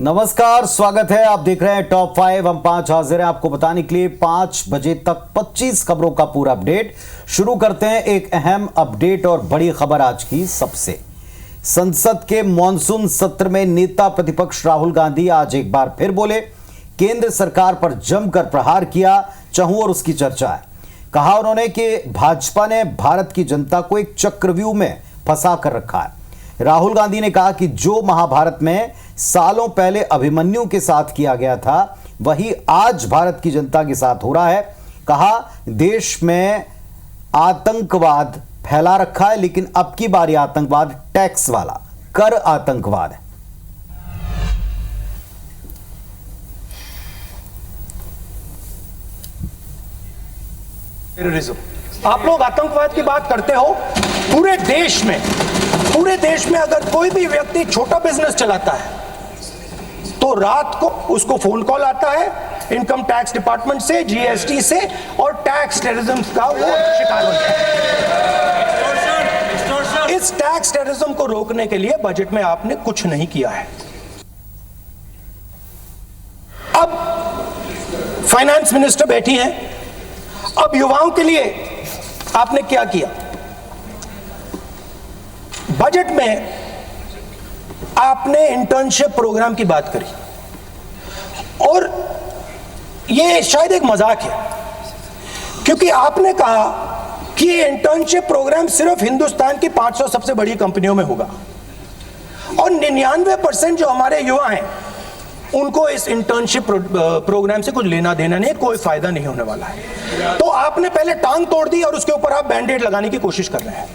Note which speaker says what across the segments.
Speaker 1: नमस्कार, स्वागत है। आप देख रहे हैं टॉप 5। हम 5 हाजिर हैं आपको बताने के लिए 5 बजे तक 25 खबरों का पूरा अपडेट। शुरू करते हैं एक अहम अपडेट और बड़ी खबर आज की सबसे। संसद के मॉनसून सत्र में नेता प्रतिपक्ष राहुल गांधी आज एक बार फिर बोले। केंद्र सरकार पर जमकर प्रहार किया, चाहूं और उसकी चर्चा है। कहा उन्होंने कि भाजपा ने भारत की जनता को एक चक्रव्यूह में फंसा कर रखा है। राहुल गांधी ने कहा कि जो महाभारत में सालों पहले अभिमन्यु के साथ किया गया था, वही आज भारत की जनता के साथ हो रहा है। कहा देश में आतंकवाद फैला रखा है, लेकिन अब की बारी आतंकवाद टैक्स वाला, कर आतंकवाद है।
Speaker 2: आप लोग आतंकवाद की बात करते हो। पूरे देश में अगर कोई भी व्यक्ति छोटा बिजनेस चलाता है तो रात को उसको फोन कॉल आता है इनकम टैक्स डिपार्टमेंट से, जीएसटी से, और टैक्स टेररिज्म का वो शिकार होता है। इस टैक्स टेररिज्म को रोकने के लिए बजट में आपने कुछ नहीं किया है। अब फाइनेंस मिनिस्टर बैठी हैं। अब युवाओं के लिए आपने क्या किया? बजट में आपने इंटर्नशिप प्रोग्राम की बात करी, और यह शायद एक मजाक है, क्योंकि आपने कहा कि ये इंटर्नशिप प्रोग्राम सिर्फ हिंदुस्तान की 500 सबसे बड़ी कंपनियों में होगा, और 99% जो हमारे युवा हैं उनको इस इंटर्नशिप प्रोग्राम से कुछ लेना देना नहीं, कोई फायदा नहीं होने वाला है। तो आपने पहले टांग तोड़ दी और उसके ऊपर आप बैंडेड लगाने की कोशिश कर रहे हैं।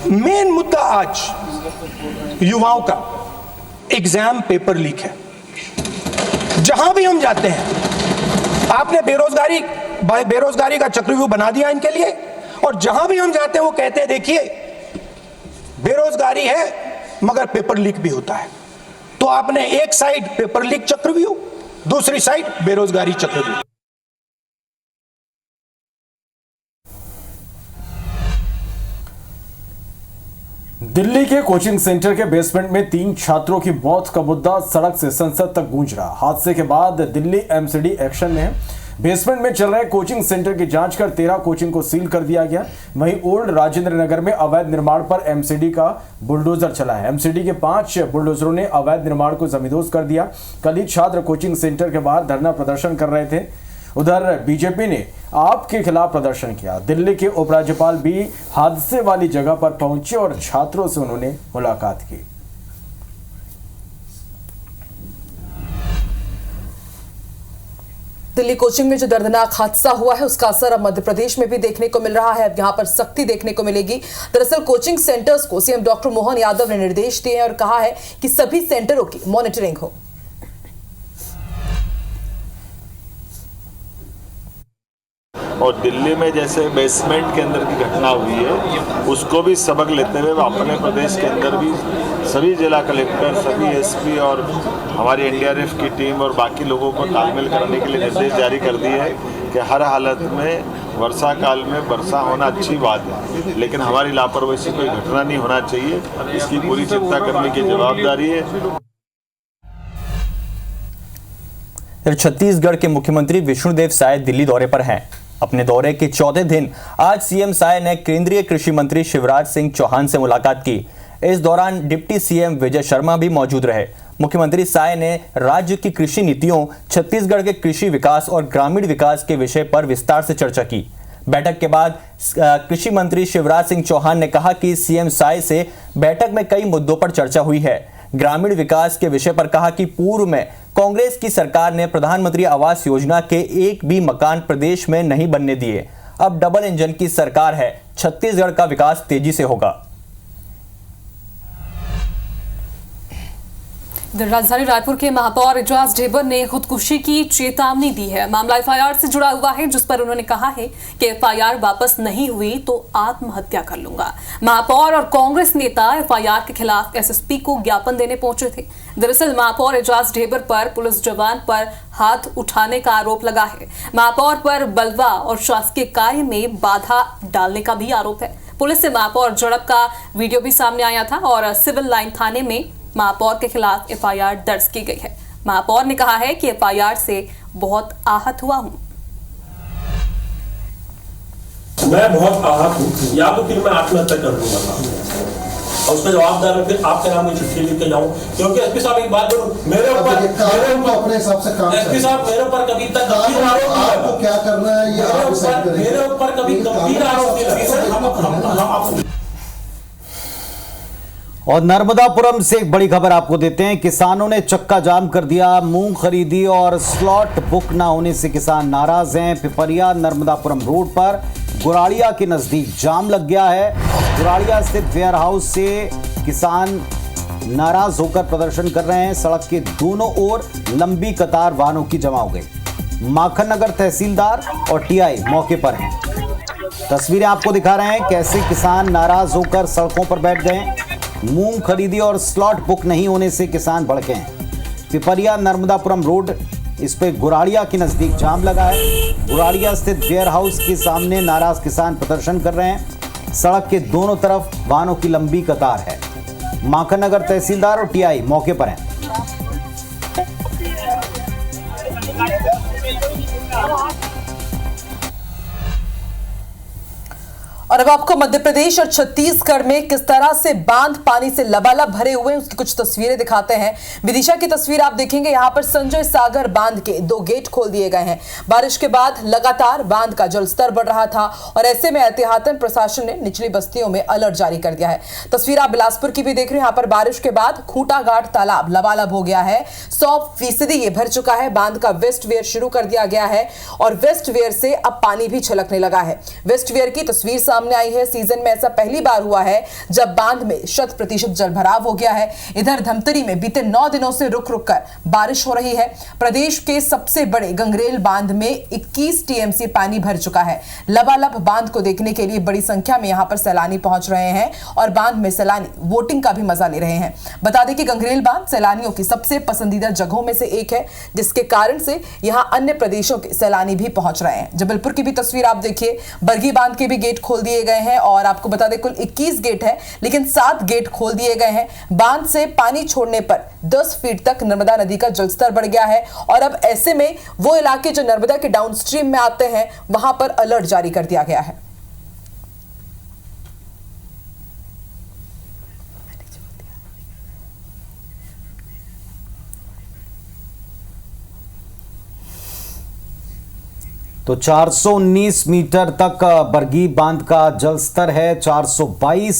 Speaker 2: मेन मुद्दा आज युवाओं का एग्जाम पेपर लीक है। जहां भी हम जाते हैं आपने बेरोजगारी का चक्रव्यूह बना दिया इनके लिए, और जहां भी हम जाते हैं वो कहते हैं देखिए बेरोजगारी है मगर पेपर लीक भी होता है। तो आपने एक साइड पेपर लीक चक्रव्यूह, दूसरी साइड बेरोजगारी चक्रव्यूह।
Speaker 3: दिल्ली के कोचिंग सेंटर के बेसमेंट में 3 छात्रों की मौत का मुद्दा सड़क से संसद तक गूंज रहा। हादसे के बाद दिल्ली एमसीडी एक्शन में है। बेसमेंट में चल रहे कोचिंग सेंटर की जांच कर 13 कोचिंग को सील कर दिया गया। वहीं ओल्ड राजेंद्र नगर में अवैध निर्माण पर एमसीडी का बुलडोजर चला है। एमसीडी के 5 बुलडोजरों ने अवैध निर्माण को जमींदोज कर दिया। कल ही छात्र कोचिंग सेंटर के बाहर धरना प्रदर्शन कर रहे थे। उधर बीजेपी ने आप के खिलाफ प्रदर्शन किया। दिल्ली के उपराज्यपाल भी हादसे वाली जगह पर पहुंचे और छात्रों से उन्होंने मुलाकात की।
Speaker 4: दिल्ली कोचिंग में जो दर्दनाक हादसा हुआ है उसका असर अब मध्य प्रदेश में भी देखने को मिल रहा है। अब यहां पर सख्ती देखने को मिलेगी। दरअसल कोचिंग सेंटर्स को सीएम डॉक्टर मोहन यादव ने निर्देश दिए हैं और कहा है कि सभी सेंटरों की मॉनिटरिंग हो।
Speaker 5: और दिल्ली में जैसे बेसमेंट के अंदर की घटना हुई है उसको भी सबक लेते हुए अपने प्रदेश के अंदर भी सभी जिला कलेक्टर, सभी एसपी और हमारी एनडीआरएफ की टीम और बाकी लोगों को तालमेल करने के लिए निर्देश जारी कर दिए हैं कि हर हालत में वर्षा काल में वर्षा होना अच्छी बात है, लेकिन हमारी लापरवाही से कोई घटना नहीं होना चाहिए। इसकी पूरी चिंता करने की जवाबदारी है।
Speaker 6: छत्तीसगढ़ के मुख्यमंत्री विष्णुदेव साय दिल्ली दौरे पर हैं। अपने दौरे के 4थे दिन आज सीएम साय ने केंद्रीय कृषि मंत्री शिवराज सिंह चौहान से मुलाकात की। इस दौरान डिप्टी सीएम विजय शर्मा भी मौजूद रहे। मुख्यमंत्री साय ने राज्य की कृषि नीतियों, छत्तीसगढ़ के कृषि विकास और ग्रामीण विकास के विषय पर विस्तार से चर्चा की। बैठक के बाद कृषि मंत्री शिवराज सिंह चौहान ने कहा कि सीएम साय से बैठक में कई मुद्दों पर चर्चा हुई है। ग्रामीण विकास के विषय पर कहा कि पूर्व में कांग्रेस की सरकार ने प्रधानमंत्री आवास योजना के एक भी मकान प्रदेश में नहीं बनने दिए। अब डबल इंजन की सरकार है, छत्तीसगढ़ का विकास तेजी से होगा।
Speaker 7: राजधानी रायपुर के महापौर एजाज ढेबर ने खुदकुशी की चेतावनी दी है। मामला एफआईआर से जुड़ा हुआ है, जिस पर उन्होंने कहा है कि एफआईआर वापस नहीं हुई तो आत्महत्या कर लूंगा। महापौर और कांग्रेस नेता एफआईआर के खिलाफ एसएसपी को ज्ञापन देने पहुंचे थे। दरअसल महापौर एजाज ढेबर पर पुलिस जवान पर हाथ उठाने का आरोप लगा है। महापौर पर बलवा और शासकीय कार्य में बाधा डालने का भी आरोप है। पुलिस से महापौर झड़प का वीडियो भी सामने आया था और सिविल लाइन थाने में महापौर के खिलाफ एफआईआर दर्ज की गई है। महापौर ने कहा है कि एफआईआर से बहुत आहत हुआ हूं।
Speaker 8: मैं बहुत आहत हूँ, या तो फिर मैं आत्महत्या कर लूंगा और उसका जवाबदार मैं फिर आपके नाम में चिट्ठी लिख के जाऊँ, क्योंकि एसपी साहब एक बात बोलूं, मेरे ऊपर
Speaker 9: अपने हिसाब से काम
Speaker 8: एसपी साहब मेरे ऊपर कभी तक
Speaker 9: आपको क्या करना है ये आप डिसाइड करेंगे।
Speaker 8: मेरे ऊपर कभी गंभीर आरोप नहीं लगे।
Speaker 1: और नर्मदापुरम से एक बड़ी खबर आपको देते हैं। किसानों ने चक्का जाम कर दिया। मूंग खरीदी और स्लॉट बुक ना होने से किसान नाराज हैं। पिपरिया नर्मदापुरम रोड पर गुराड़िया के नजदीक जाम लग गया है। गुराड़िया स्थित वेयर हाउस से किसान नाराज होकर प्रदर्शन कर रहे हैं। सड़क के दोनों ओर लंबी कतार वाहनों की जमा हो गई। माखन नगर तहसीलदार और टीआई मौके पर हैं। तस्वीरें आपको दिखा रहे हैं कैसे किसान नाराज होकर सड़कों पर बैठ गए। मूंग खरीदी और स्लॉट बुक नहीं होने से किसान भड़के हैं। पिपरिया नर्मदापुरम रोड इस पे गुराड़िया के नजदीक जाम लगा है। गुराड़िया स्थित वेयर हाउस के सामने नाराज किसान प्रदर्शन कर रहे हैं। सड़क के दोनों तरफ वाहनों की लंबी कतार है। माखन नगर तहसीलदार और टीआई मौके पर हैं।
Speaker 4: और अब आपको मध्य प्रदेश और छत्तीसगढ़ में किस तरह से बांध पानी से लबालब भरे हुए हैं उसकी कुछ तस्वीरें दिखाते हैं। विदिशा की तस्वीर आप देखेंगे। यहां पर संजय सागर बांध के 2 गेट खोल दिए गए हैं। बारिश के बाद लगातार बांध का जलस्तर बढ़ रहा था और ऐसे में एहतियातन प्रशासन ने निचली बस्तियों में अलर्ट जारी कर दिया है। तस्वीर आप बिलासपुर की भी देख रहे हैं। यहाँ पर बारिश के बाद खूंटा घाट तालाब लबालब हो गया है। 100% ये भर चुका है। बांध का वेस्ट वेयर शुरू कर दिया गया है और वेस्ट वेयर से अब पानी भी छलकने लगा है। वेस्ट वेयर की तस्वीर सामने आई है। सीजन में ऐसा पहली बार हुआ है जब बांध में 100% जलभराव हो गया है। इधर धमतरी में बीते 9 दिनों से रुक रुक कर बारिश हो रही है। प्रदेश के सबसे बड़े गंगरेल बांध में 21 टीएमसी पानी भर चुका है। लबालब बांध को देखने के लिए बड़ी संख्या में यहां पर सैलानी पहुंच रहे हैं और बांध में सैलानी वोटिंग का भी मजा ले रहे हैं। बता दें कि गंगरेल बांध सैलानियों की सबसे पसंदीदा जगहों में से एक है, जिसके कारण से यहां अन्य प्रदेशों के सैलानी भी पहुंच रहे हैं। जबलपुर की भी तस्वीर आप देखिए। बरगी बांध के भी गेट खोल दिए गए हैं और आपको बता दें कुल 21 गेट है, लेकिन 7 गेट खोल दिए गए हैं। बांध से पानी छोड़ने पर 10 फीट तक नर्मदा नदी का जलस्तर बढ़ गया है और अब ऐसे में वो इलाके जो नर्मदा के डाउनस्ट्रीम में आते हैं वहां पर अलर्ट जारी कर दिया गया है।
Speaker 1: तो 419 मीटर तक बरगी बांध का जलस्तर है। 422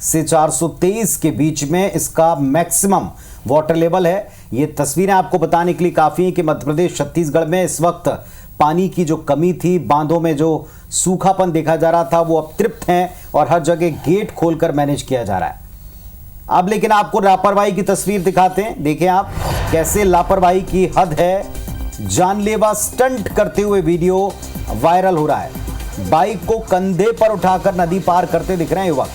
Speaker 1: से 423 के बीच में इसका मैक्सिमम वाटर लेवल है। ये तस्वीरें आपको बताने के लिए काफ़ी हैं कि मध्य प्रदेश छत्तीसगढ़ में इस वक्त पानी की जो कमी थी, बांधों में जो सूखापन देखा जा रहा था, वो अब तृप्त हैं और हर जगह गेट खोलकर मैनेज किया जा रहा है। अब लेकिन आपको लापरवाही की तस्वीर दिखाते हैं। देखें आप कैसे लापरवाही की हद है। जानलेवा स्टंट करते हुए वीडियो वायरल हो रहा है। बाइक को कंधे पर उठाकर नदी पार करते दिख रहे हैं युवक।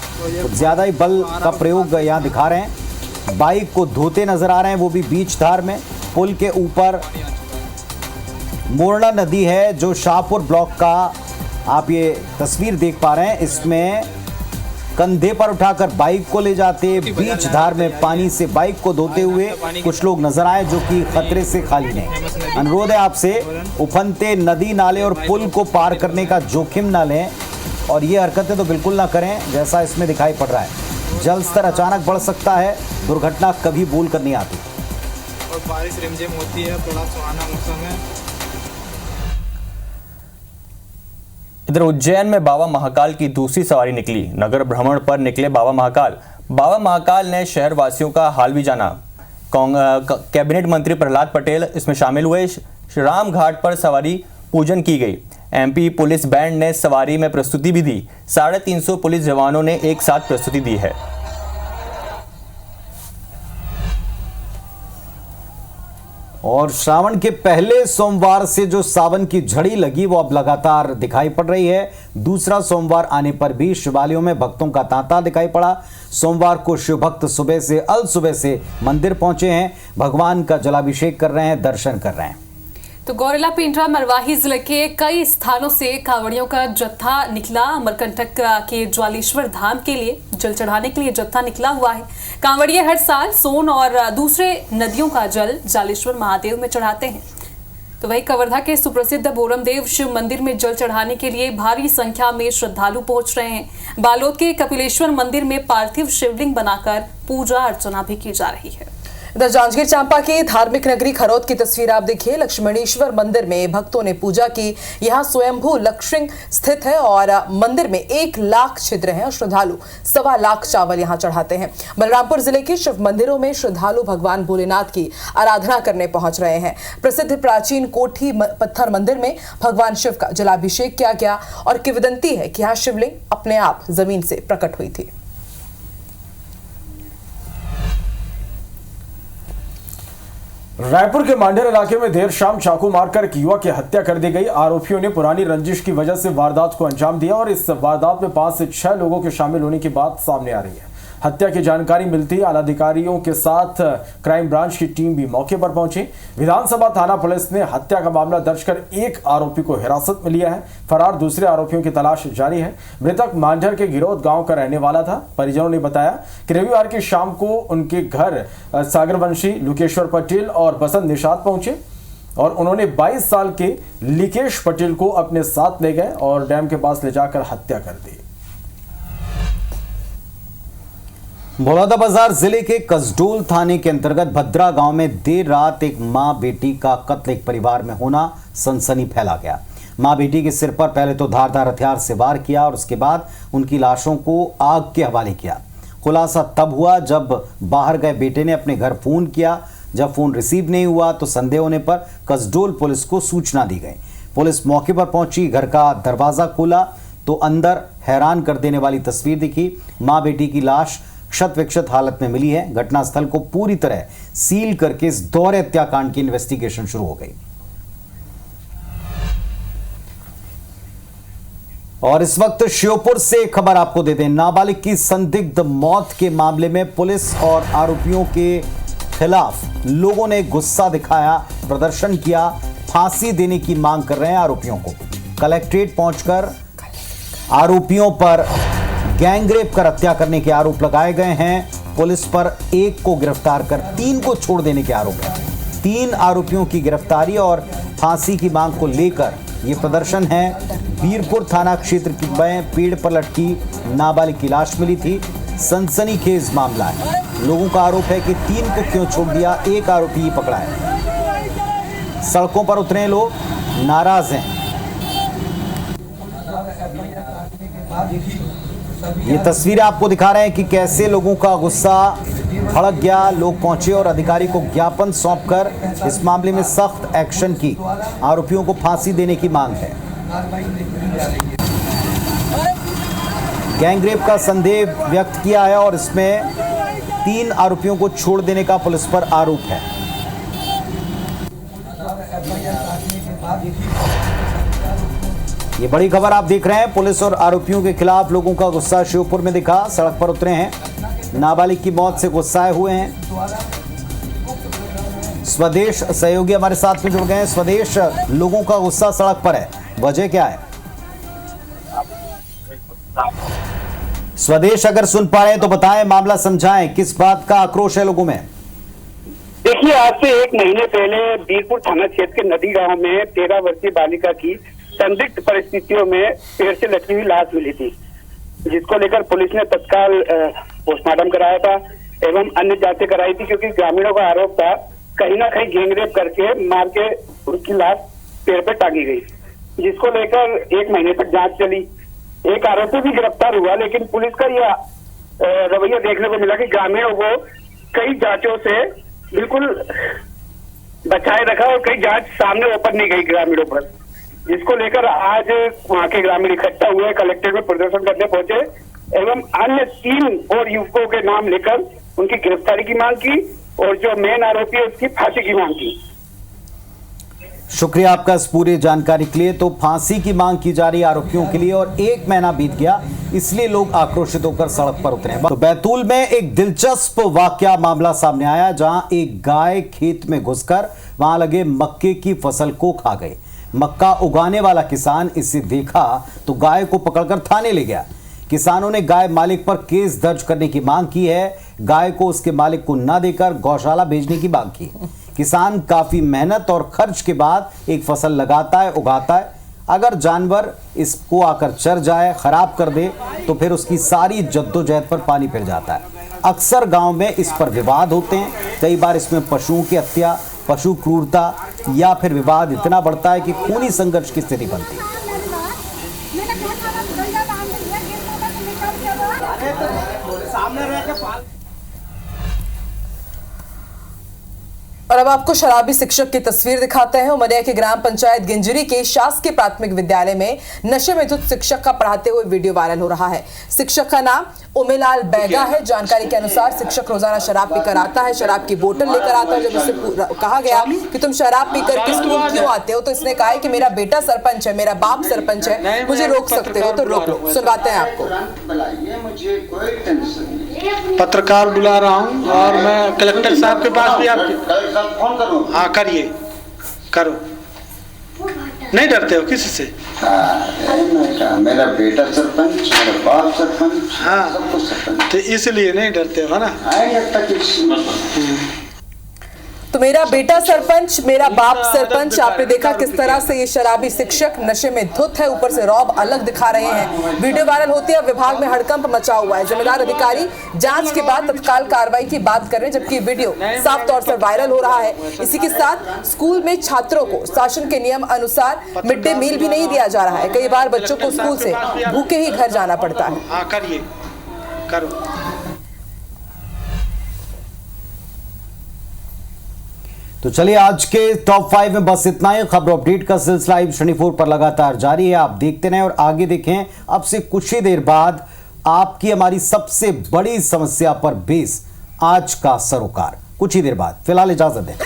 Speaker 1: तो ज्यादा ही बल का प्रयोग यहां दिखा रहे हैं। बाइक को धोते नजर आ रहे हैं, वो भी बीच धार में। पुल के ऊपर मोरना नदी है जो शाहपुर ब्लॉक का आप ये तस्वीर देख पा रहे हैं। इसमें कंधे पर उठाकर बाइक को ले जाते, बीच धार में पानी से बाइक को धोते हुए कुछ लोग नजर आए जो कि खतरे से खाली नहीं। अनुरोध है आपसे, उफनते नदी नाले और पुल को पार करने का जोखिम ना लें और ये हरकतें तो बिल्कुल ना करें जैसा इसमें दिखाई पड़ रहा है। जल स्तर अचानक बढ़ सकता है, दुर्घटना कभी भूल कर नहीं आती।
Speaker 10: और बारिश रिमझिम होती है, बड़ा सुहाना मौसम है।
Speaker 6: इधर उज्जैन में बाबा महाकाल की दूसरी सवारी निकली। नगर भ्रमण पर निकले बाबा महाकाल। बाबा महाकाल ने शहर वासियों का हाल भी जाना। कैबिनेट मंत्री प्रहलाद पटेल इसमें शामिल हुए। राम घाट पर सवारी पूजन की गई। एमपी पुलिस बैंड ने सवारी में प्रस्तुति भी दी। 350 पुलिस जवानों ने एक साथ प्रस्तुति दी है।
Speaker 1: और श्रावण के पहले सोमवार से जो सावन की झड़ी लगी वो अब लगातार दिखाई पड़ रही है। दूसरा सोमवार आने पर भी शिवालयों में भक्तों का तांता दिखाई पड़ा। सोमवार को शिव भक्त सुबह से अल सुबह से मंदिर पहुंचे हैं, भगवान का जलाभिषेक कर रहे हैं, दर्शन कर रहे हैं।
Speaker 7: तो गौरेला पेंड्रा मरवाही जिले के कई स्थानों से कांवड़ियों का जत्था निकला। अमरकंटक के ज्वालेश्वर धाम के लिए जल चढ़ाने के लिए जत्था निकला हुआ है। कांवड़िये हर साल सोन और दूसरे नदियों का जल जालेश्वर महादेव में चढ़ाते हैं। तो वही कवर्धा के सुप्रसिद्ध बोरमदेव शिव मंदिर में जल चढ़ाने के लिए भारी संख्या में श्रद्धालु पहुंच रहे हैं। बालोद के कपिलेश्वर मंदिर में पार्थिव शिवलिंग बनाकर पूजा अर्चना भी की जा रही है।
Speaker 4: इधर जांजगीर चांपा की धार्मिक नगरी खरौद की तस्वीर आप देखिए। लक्ष्मणेश्वर मंदिर में भक्तों ने पूजा की। यहाँ स्वयंभू लक्ष्मी स्थित है और मंदिर में 1 लाख छिद्र हैं और श्रद्धालु 1.25 लाख चावल यहाँ चढ़ाते हैं। बलरामपुर जिले के शिव मंदिरों में श्रद्धालु भगवान भोलेनाथ की आराधना करने पहुंच रहे हैं। प्रसिद्ध प्राचीन कोठी पत्थर मंदिर में भगवान शिव का जलाभिषेक किया गया और किंवदंती है कि यहाँ शिवलिंग अपने आप जमीन से प्रकट हुई थी।
Speaker 3: रायपुर के मांडेर इलाके में देर शाम चाकू मारकर एक युवक की हत्या कर दी गई। आरोपियों ने पुरानी रंजिश की वजह से वारदात को अंजाम दिया और इस वारदात में 5 से 6 लोगों के शामिल होने की बात सामने आ रही है। हत्या की जानकारी मिलती आला अधिकारियों के साथ क्राइम ब्रांच की टीम भी मौके पर पहुंची। विधानसभा थाना पुलिस ने हत्या का मामला दर्ज कर 1 आरोपी को हिरासत में लिया है। फरार दूसरे आरोपियों की तलाश जारी है। मृतक मांझर के गिरोध गांव का रहने वाला था। परिजनों ने बताया कि रविवार की शाम को उनके घर सागरवंशी, लुकेश्वर पटेल और बसंत निषाद पहुंचे और उन्होंने 22 साल के लिकेश पटेल को अपने साथ ले गए और डैम के पास ले जाकर हत्या कर दी।
Speaker 1: बलौदाबाजार जिले के कसडोल थाने के अंतर्गत भद्रा गांव में देर रात एक मां बेटी का कत्ल एक परिवार में होना सनसनी फैला गया। मां बेटी के सिर पर पहले तो धारदार हथियार से वार किया और उसके बाद उनकी लाशों को आग के हवाले किया। खुलासा तब हुआ जब बाहर गए बेटे ने अपने घर फोन किया। जब फोन रिसीव नहीं हुआ तो संदेह होने पर कसडोल पुलिस को सूचना दी गई। पुलिस मौके पर पहुंची, घर का दरवाजा खोला तो अंदर हैरान कर देने वाली तस्वीर दिखी। मां बेटी की लाश क्षत विक्षत हालत में मिली है। घटनास्थल को पूरी तरह सील करके इस दोहरे हत्याकांड की इन्वेस्टिगेशन शुरू हो गई। और इस वक्त श्योपुर से खबर आपको दे दें। नाबालिग की संदिग्ध मौत के मामले में पुलिस और आरोपियों के खिलाफ लोगों ने गुस्सा दिखाया, प्रदर्शन किया, फांसी देने की मांग कर रहे हैं आरोपियों को। कलेक्ट्रेट पहुंचकर आरोपियों पर गैंगरेप कर हत्या करने के आरोप लगाए गए हैं। पुलिस पर 1 को गिरफ्तार कर 3 को छोड़ देने के आरोप है। 3 आरोपियों की गिरफ्तारी और फांसी की मांग को लेकर यह प्रदर्शन है। वीरपुर थाना क्षेत्र में पेड़ पर लटकी नाबालिग की लाश मिली थी। सनसनीखेज मामला है। लोगों का आरोप है कि 3 को क्यों छोड़ दिया, 1 आरोपी ही पकड़ा है। सड़कों पर उतरे लोग नाराज हैं। ये तस्वीरें आपको दिखा रहे हैं कि कैसे लोगों का गुस्सा भड़क गया। लोग पहुंचे और अधिकारी को ज्ञापन सौंपकर इस मामले में सख्त एक्शन की आरोपियों को फांसी देने की मांग है। गैंगरेप का संदेह व्यक्त किया है और इसमें 3 आरोपियों को छोड़ देने का पुलिस पर आरोप है। ये बड़ी खबर आप देख रहे हैं। पुलिस और आरोपियों के खिलाफ लोगों का गुस्सा श्योपुर में दिखा। सड़क पर उतरे हैं, नाबालिग की मौत से गुस्साए हुए हैं। स्वदेश सहयोगी हमारे साथ में जुड़ गए हैं। स्वदेश, लोगों का गुस्सा सड़क पर है, वजह क्या है? स्वदेश, अगर सुन पा रहे हैं तो बताएं, मामला समझाएं, किस बात का आक्रोश है लोगों में?
Speaker 11: देखिए, आज से 1 महीने पहले वीरपुर थाना क्षेत्र के नदी गांव में 13 वर्षीय बालिका की संदिग्ध परिस्थितियों में पेड़ से लटकी हुई लाश मिली थी, जिसको लेकर पुलिस ने तत्काल पोस्टमार्टम कराया था एवं अन्य जांचें कराई थी, क्योंकि ग्रामीणों का आरोप था कहीं ना कहीं गैंगरेप करके मार के उनकी लाश पेड़ पे टांगी गई, जिसको लेकर 1 महीने तक जांच चली। 1 आरोपी भी गिरफ्तार हुआ, लेकिन पुलिस का यह रवैया देखने को मिला कि ग्रामीणों को कई जांचों से बिल्कुल बचाए रखा और कई जांच सामने ओपन नहीं गई ग्रामीणों पर, जिसको लेकर आज वहां के ग्रामीण इकट्ठा हुए, कलेक्ट्रेट में प्रदर्शन करने पहुंचे एवं अन्य 3 और युवकों के नाम लेकर उनकी गिरफ्तारी की मांग की और जो मेन आरोपी है उसकी फांसी की मांग की।
Speaker 1: शुक्रिया आपका इस पूरी जानकारी के लिए। तो फांसी की मांग की जा रही है आरोपियों के लिए और 1 महीना बीत गया, इसलिए लोग आक्रोशित होकर सड़क पर उतरे। तो बैतूल में एक दिलचस्प वाकया मामला सामने आया, जहां एक गाय खेत में घुसकर वहां लगे मक्के की फसल को खा गई। मक्का उगाने वाला किसान इसे देखा तो गाय को पकड़कर थाने ले गया। किसानों ने गाय मालिक पर केस दर्ज करने की मांग की है। गाय को उसके मालिक को न देकर गौशाला भेजने की मांग की। किसान काफी मेहनत और खर्च के बाद एक फसल लगाता है, उगाता है। अगर जानवर इसको आकर चर जाए, खराब कर दे, तो फिर उसकी सारी जद्दोजहद पर पानी फिर जाता है। अक्सर गांव में इस पर विवाद होते हैं। कई बार इसमें पशुओं की हत्या, पशु क्रूरता या फिर विवाद इतना बढ़ता है कि खूनी संघर्ष की स्थिति बनती है।
Speaker 4: और अब आपको शराबी शिक्षक की तस्वीर दिखाते हैं। उमरिया के ग्राम पंचायत गिंजरी के शासकीय प्राथमिक विद्यालय में नशे में धुत शिक्षक का पढ़ाते हुए वीडियो वायरल हो रहा है। शिक्षक का नाम उमेलाल बैगा है। जानकारी के अनुसार शिक्षक रोजाना शराब पीकर आता है, शराब की बोतल लेकर आता है। जब उससे कहा गया कि तुम शराब पीकर के स्कूल क्यों आते हो, तो इसने कहा है कि मेरा बेटा सरपंच है, मेरा बाप सरपंच है, मुझे रोक सकते हो तो रोक लो। सुनवाते हैं आपको।
Speaker 12: पत्रकार बुला रहा हूँ और मैं कलेक्टर साहब के पास भी आपके
Speaker 13: फोन करो।
Speaker 12: हाँ करिए, करो। नहीं डरते हो किसी से?
Speaker 13: मेरा बेटा सरपंच, मेरा बाप सरपंच,
Speaker 12: हाँ
Speaker 13: सब कुछ सरपंच,
Speaker 12: तो इसलिए नहीं डरते हो ना?
Speaker 4: तो मेरा बेटा सरपंच, मेरा बाप सरपंच। आपने देखा किस तरह से ये शराबी शिक्षक नशे में धुत है, ऊपर से रौब अलग दिखा रहे हैं। वीडियो वायरल होते ही विभाग में हड़कंप मचा हुआ है। जिम्मेदार अधिकारी जांच के बाद तत्काल कार्रवाई की बात कर रहे हैं, जबकि वीडियो साफ तौर से वायरल हो रहा है। इसी के साथ स्कूल में छात्रों को शासन के नियम अनुसार मिड डे मील भी नहीं दिया जा रहा है। कई बार बच्चों को स्कूल से भूखे ही घर जाना पड़ता है।
Speaker 12: हाँ करिए, करो।
Speaker 1: तो चलिए आज के टॉप 5 में बस इतना ही। खबर अपडेट का सिलसिला श्रेणी 4 पर लगातार जारी है, आप देखते रहें और आगे देखें। अब से कुछ ही देर बाद आपकी हमारी सबसे बड़ी समस्या पर बेस आज का सरोकार, कुछ ही देर बाद। फिलहाल इजाजत दें।